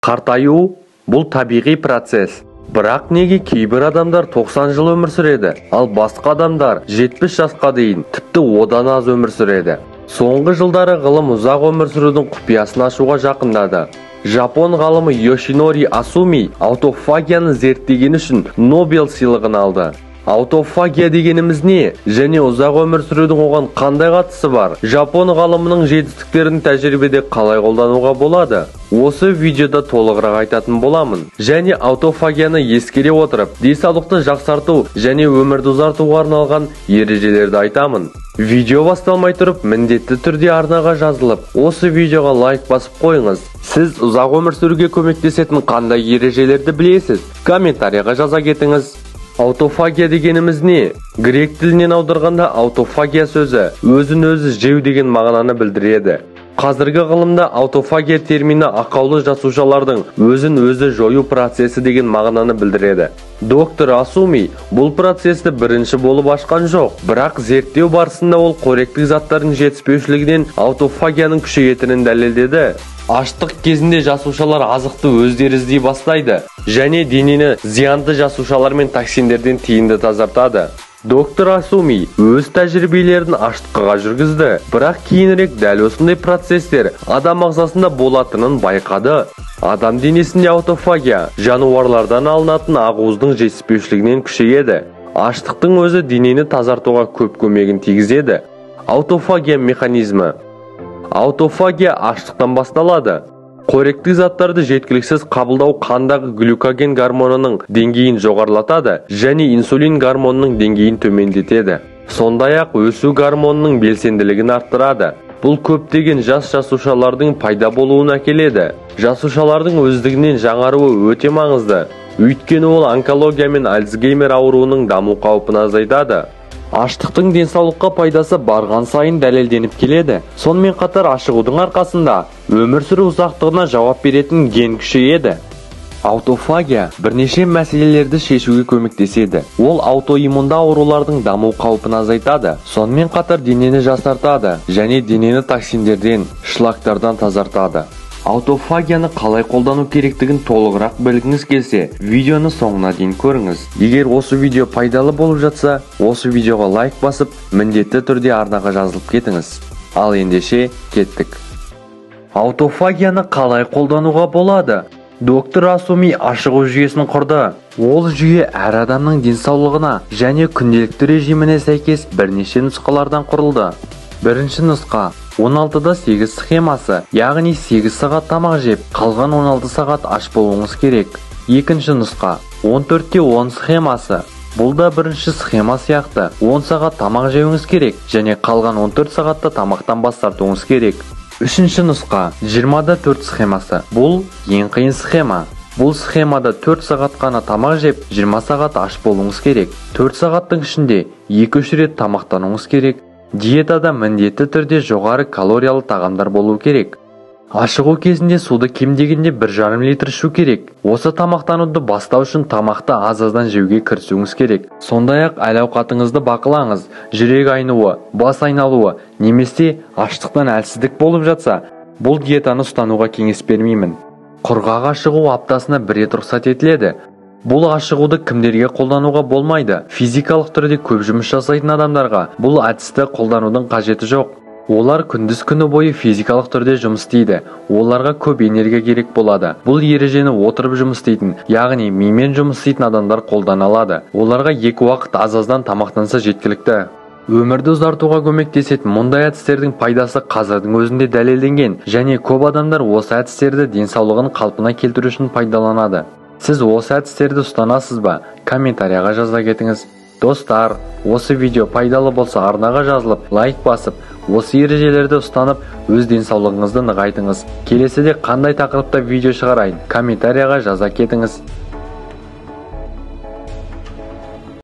Қартаю бұл табиғи процесс. Бірақ неге кейбір адамдар 90 жыл өмір сүреді, ал басқа адамдар 70 жасқа дейін, тіпті одан аз өмір сүреді. Соңғы жылдары ғылым ұзақ өмір сүрудің құпиясын ашуға жақындады. Жапон ғалымы Йошинори Асуми аутофагияны зерттеген үшін Нобель сыйлығын алды. Аутофагия дегеніміз не? Және ұзақ өмір сүрудің оған қандай қатысы бар? Жапон ғалымының жетістіктерін тәжірибеде қалай қолдануға болады? Осы видеода толығырақ айтатын боламын. Және аутофагияны ескере отырып, денсаулықты жақсарту және өмірді ұзартуға арналған ережелерді айтамын. Видео басталмай тұрып, міндетті түрде арнаға жазылып, осы видеоға лайк басып қойыңыз. Сіз ұзақ өмір сүруге көмектесетін қандай ережелерді білесіз? Комментарияға жаза кетіңіз. Аутофагия дегеніміз не? Грек тілінен аударғанда аутофагия сөзі өзін-өзі жеу деген мағынаны білдіреді. Қазіргі ғылымда аутофагия термині ақаулы жасушалардың өзін-өзі жою процесі деген мағынаны білдіреді. Доктор Асуми бұл процесті бірінші болып ашқан жоқ, бірақ зерттеу барысында ол қоректік заттардың жетіспеушілігінен аутофагияның күшейетінін дәлелдеді. Аштық кезінде жасушалар азықты өздері іздей бастайды және денені зиянды жасушалар мен токсиндерден тиімді тазартады. Доктор Асуми өз тәжірибелерін аштыққа жүргізді, бірақ кейінірек дәл осындай процестер адам ағзасында болатынын байқады. Адам денесінде аутофагия жануарлардан алынатын ақуыздың жетіспеушілігінен күшейеді. Аштықтың өзі денені тазартуға көп көмегін тигізеді. Аутофагия механизмі. Аутофагия аштықтан басталады. Қоректік заттарды жеткіліксіз қабылдау қандағы глюкоген гормонының деңгейін жоғарылатады және инсулин гормонының деңгейін төмендетеді. Сондай-ақ өсу гормонының белсенділігін арттырады. Бұл көптеген жас жасушалардың пайда болуына әкеледі. Жасушалардың өздігінен жаңаруы өте маңызды. Өйткені ол онкология мен Альцгеймер ауруының даму қаупін азайтады. Аштықтың денсаулыққа пайдасы барған сайын дәлелденіп келеді. Сонымен қатар ашығудың арқасында өмір сүру ұзақтығына жауап беретін ген күшейеді. Аутофагия бірнеше мәселелерді шешуге көмектеседі. Ол аутоиммунды аурулардың даму қаупін азайтады. Сонымен қатар денені жасартады және денені токсиндерден, шлактардан тазартады. Аутофагияны қалай қолдану керектігін толығырақ білгіңіз келсе, видеоны соңына дейін көріңіз. Егер осы видео пайдалы болып жатса, осы видеоға лайк басып, міндетті түрде арнаға жазылып кетіңіз. Ал ендеше кеттік. Аутофагияны қалай қолдануға болады? Доктор Асуми ашығу жүйесін құрды. Ол жүйе әр адамның денсаулығына және күнделікті режиміне сәйкес бірнеше нұсқалардан құрылды. Бірінші нұсқа 16-да 8 схемасы, яғни 8 сағат тамақ жеп, қалған 16 сағат аш болуыңыз керек. Екінші нұсқа 14-те 10 схемасы. Бұл да бірінші схема сияқты. 10 сағат тамақ жеуіңіз керек және қалған 14 сағатта тамақтан бас тартуыңыз керек. Үшінші нұсқа 20-да 4 схемасы. Бұл ең қиын схема. Бұл схемада 4 сағат қана тамақ жеп, 20 сағат аш болуыңыз керек. 4 сағаттың ішінде 2-3 рет тамақтануыңыз керек. Диетада міндетті түрде жоғары калориялы тағамдар болу керек. Ашығу кезінде суды кем дегенде 1,5 литр ішу керек. Осы тамақтануды бастау үшін тамақты аз-аздан жеуге кірісуіңіз керек. Сондай-ақ әл-ауқатыңызды бақылаңыз. Жүрек айнуы, бас айналуы, немесе аштықтан әлсіздік болып жатса, бұл диетаны ұстануға кеңес бермеймін. Құрғақ ашығу аптасына 1 рет рұқсат етіледі. Бұл ашығуды кімдерге қолдануға болмайды? Физикалық түрде көп жұмыс жасайтын адамдарға бұл әдісті қолданудың қажеті жоқ. Олар күндіз күні бойы физикалық түрде жұмыс істейді. Оларға көп энергия керек болады. Бұл ережені отырып жұмыс істейтін, яғни мимен жұмыс істейтін адамдар қолдана алады. Оларға 2 уақыт аз-аздан тамақтанса жеткілікті. Өмірді ұзартуға көмектесетін мұндай әдістердің пайдасы қазірдің өзінде дәлелденген және көп адамдар осы әдістерді денсаулығын қалпына келтіру үшін пайдаланады. Сіз осы әдістерді ұстанасыз ба? Комментарияға жаза кетіңіз. Достар, осы видео пайдалы болса арнаға жазылып, лайк басып, осы ережелерді ұстанып, өз денсаулығыңызды нығайтыңыз. Келесіде қандай тақырыпта видео шығарайын? Комментарияға жаза кетіңіз.